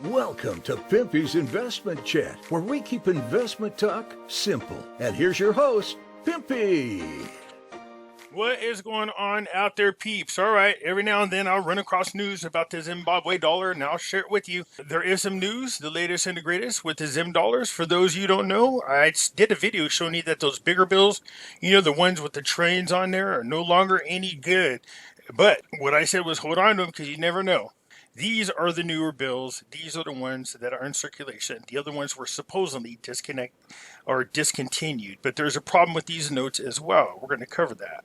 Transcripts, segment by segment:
Welcome to Pimpy's Investment Chat, where we keep investment talk simple. And here's your host, Pimpy. What is going on out there, peeps? All right, every now and then I'll run across news about the Zimbabwe dollar, and I'll share it with you. There is some news, the latest and the greatest, with the Zim dollars. For those of you who don't know, I did a video showing you that those bigger bills, the ones with the trains on there, are no longer any good. But what I said was hold on to them because you never know. These are the newer bills. These are the ones that are in circulation. The other ones were supposedly discontinued. But there's a problem with these notes as well. We're going to cover that.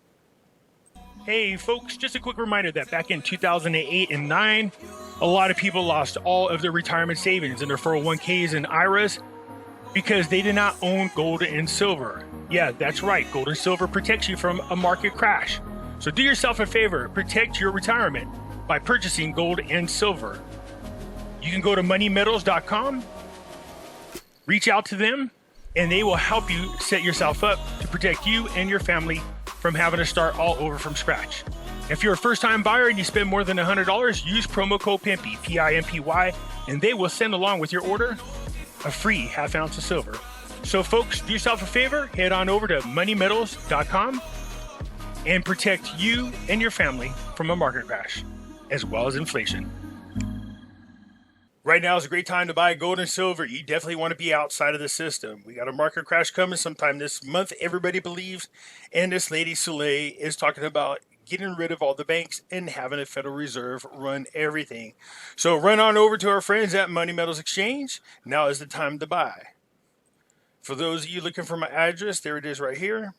Hey folks, just a quick reminder that back in 2008 and 9, a lot of people lost all of their retirement savings in their 401ks and IRAs because they did not own gold and silver. Yeah, that's right. Gold and silver protects you from a market crash. So do yourself a favor, protect your retirement by purchasing gold and silver. You can go to moneymetals.com, reach out to them, and they will help you set yourself up to protect you and your family from having to start all over from scratch. If you're a first-time buyer and you spend more than $100, use promo code Pimpy, P-I-M-P-Y, and they will send along with your order a free half ounce of silver. So folks, do yourself a favor, head on over to moneymetals.com and protect you and your family from a market crash, as well as inflation. Right now is a great time to buy gold and silver. You definitely want to be outside of the system. We got a market crash coming sometime this month, everybody believes. And this lady Soleil is talking about getting rid of all the banks and having a Federal Reserve run everything. So run on over to our friends at Money Metals Exchange. Now is the time to buy. For those of you looking for my address, there it is right here.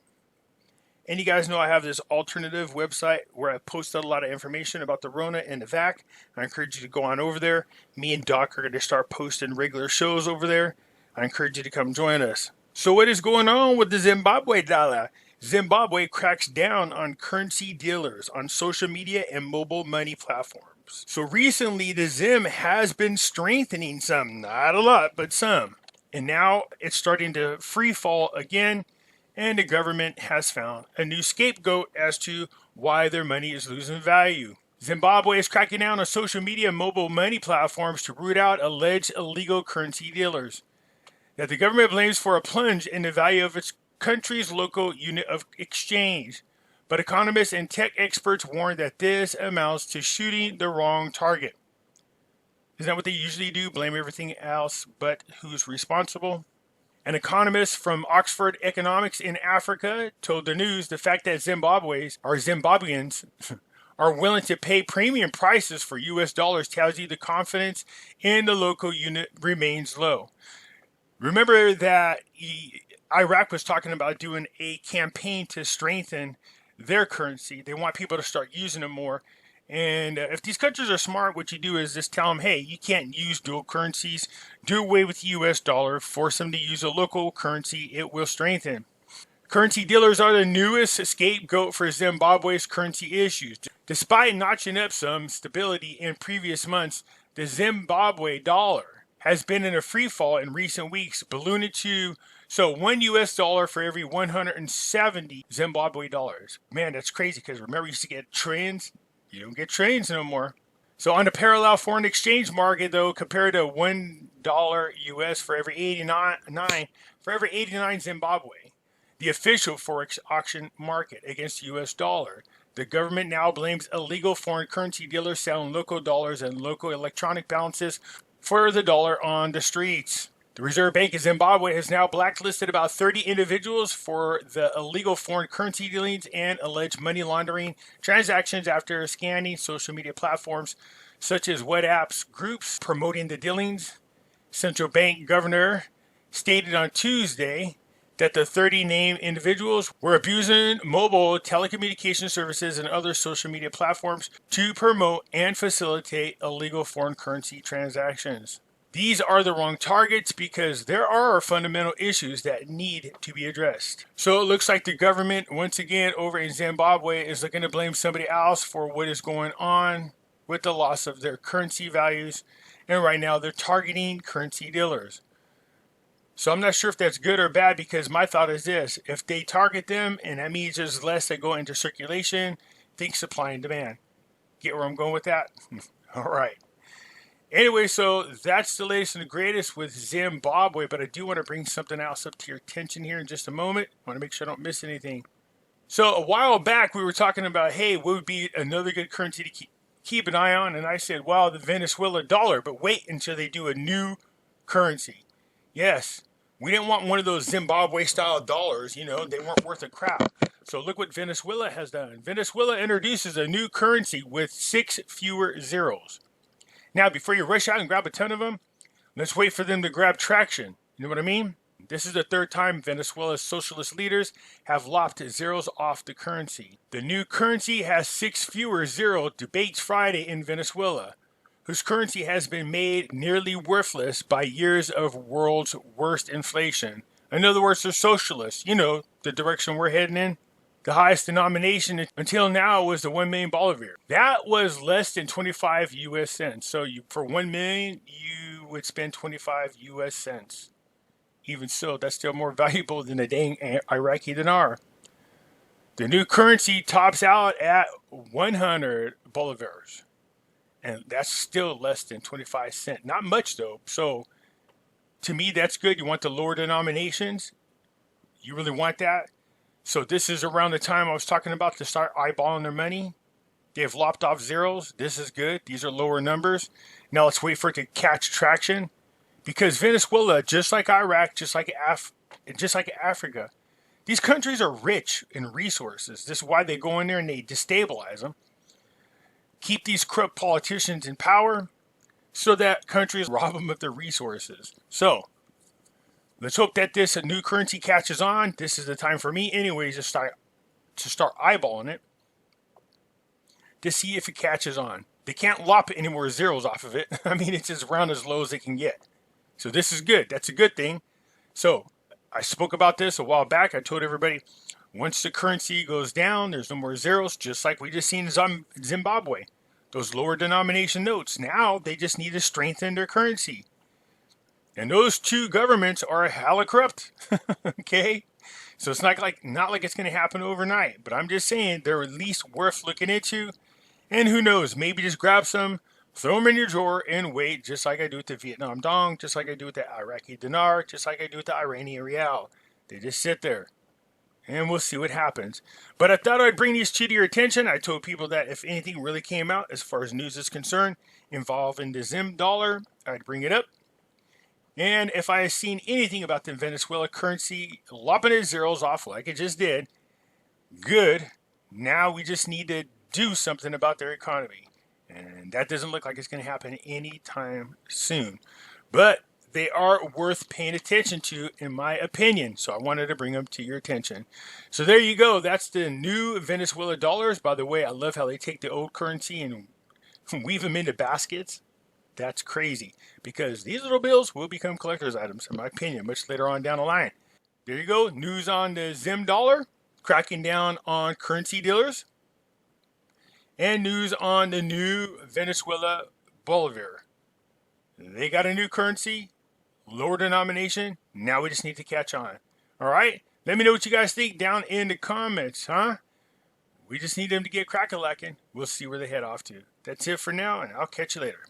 And you guys know I have this alternative website where I posted a lot of information about the RONA and the VAC. I encourage you to go on over there. Me and Doc are going to start posting regular shows over there. I encourage you to come join us. So what is going on with the Zimbabwe dollar? Zimbabwe cracks down on currency dealers on social media and mobile money platforms. So recently the Zim has been strengthening some, not a lot, but some. And now it's starting to free fall again. And the government has found a new scapegoat as to why their money is losing value. Zimbabwe is cracking down on social media and mobile money platforms to root out alleged illegal currency dealers that the government blames for a plunge in the value of its country's local unit of exchange. But economists and tech experts warn that this amounts to shooting the wrong target. Isn't that what they usually do? Blame everything else but who's responsible? An economist from Oxford Economics in Africa told the news the fact that Zimbabweans are willing to pay premium prices for U.S. dollars tells you the confidence in the local unit remains low. Remember that Iraq was talking about doing a campaign to strengthen their currency. They want people to start using them more. And if these countries are smart, what you do is just tell them, hey, you can't use dual currencies. Do away with the U.S. dollar. Force them to use a local currency. It will strengthen. Currency dealers are the newest scapegoat for Zimbabwe's currency issues. Despite notching up some stability in previous months, the Zimbabwe dollar has been in a free fall in recent weeks, ballooning to $1 US for every 170 Zimbabwe dollars. Man, that's crazy because remember you used to get trends. You don't get trains no more. So on the parallel foreign exchange market, though, compared to $1 US for every 89 Zimbabwe, the official forex auction market against the US dollar, the government now blames illegal foreign currency dealers selling local dollars and local electronic balances for the dollar on the streets. The Reserve Bank of Zimbabwe has now blacklisted about 30 individuals for the illegal foreign currency dealings and alleged money laundering transactions after scanning social media platforms such as WhatsApp groups promoting the dealings. Central Bank Governor stated on Tuesday that the 30 named individuals were abusing mobile telecommunication services and other social media platforms to promote and facilitate illegal foreign currency transactions. These are the wrong targets because there are fundamental issues that need to be addressed. So it looks like the government, once again, over in Zimbabwe is looking to blame somebody else for what is going on with the loss of their currency values. And right now they're targeting currency dealers. So I'm not sure if that's good or bad because my thought is this. If they target them and that means there's less that go into circulation, think supply and demand. Get where I'm going with that? All right. Anyway, so that's the latest and the greatest with Zimbabwe, but I do want to bring something else up to your attention here in just a moment. I want to make sure I don't miss anything. So a while back, we were talking about, hey, what would be another good currency to keep an eye on? And I said, well, the Venezuela dollar, but wait until they do a new currency. Yes, we didn't want one of those Zimbabwe-style dollars. You know, they weren't worth a crap. So look what Venezuela has done. Venezuela introduces a new currency with 6 fewer zeros. Now, before you rush out and grab a ton of them, let's wait for them to grab traction. You know what I mean? This is the third time Venezuela's socialist leaders have lopped zeros off the currency. The new currency has 6 fewer zero, debates Friday in Venezuela, whose currency has been made nearly worthless by years of world's worst inflation. In other words, they're socialists. You know, the direction we're heading in. The highest denomination until now was the 1 million bolivar. That was less than 25 US cents. So for 1 million, you would spend 25 US cents. Even so, that's still more valuable than a dang Iraqi dinar. The new currency tops out at 100 bolivars. And that's still less than 25 cents. Not much, though. So, to me, that's good. You want the lower denominations? You really want that? So this is around the time I was talking about to start eyeballing their money. They've lopped off zeros. This is good. These are lower numbers. Now let's wait for it to catch traction. Because Venezuela, just like Iraq, just like Africa, these countries are rich in resources. This is why they go in there and they destabilize them. Keep these corrupt politicians in power so that countries rob them of their resources. So, let's hope that this new currency catches on. This is the time for me anyways to start eyeballing it to see if it catches on. They can't lop any more zeros off of it. I mean, it's as round as low as they can get. So this is good. That's a good thing. So I spoke about this a while back. I told everybody once the currency goes down, there's no more zeros, just like we just seen in Zimbabwe. Those lower denomination notes. Now they just need to strengthen their currency. And those two governments are hella corrupt. Okay? So it's not like it's going to happen overnight. But I'm just saying they're at least worth looking into. And who knows, maybe just grab some, throw them in your drawer, and wait, just like I do with the Vietnam Dong, just like I do with the Iraqi dinar, just like I do with the Iranian rial. They just sit there. And we'll see what happens. But I thought I'd bring these to your attention. I told people that if anything really came out, as far as news is concerned, involving the Zim Dollar, I'd bring it up. And if I had seen anything about the Venezuela currency lopping its zeros off like it just did, good. Now we just need to do something about their economy. And that doesn't look like it's going to happen anytime soon. But they are worth paying attention to, in my opinion. So I wanted to bring them to your attention. So there you go. That's the new Venezuela dollars. By the way, I love how they take the old currency and weave them into baskets. That's crazy, because these little bills will become collector's items, in my opinion, much later on down the line. There you go. News on the Zim Dollar, cracking down on currency dealers. And news on the new Venezuela Bolivar. They got a new currency, lower denomination. Now we just need to catch on. All right? Let me know what you guys think down in the comments, huh? We just need them to get crack-a-lacking. We'll see where they head off to. That's it for now, and I'll catch you later.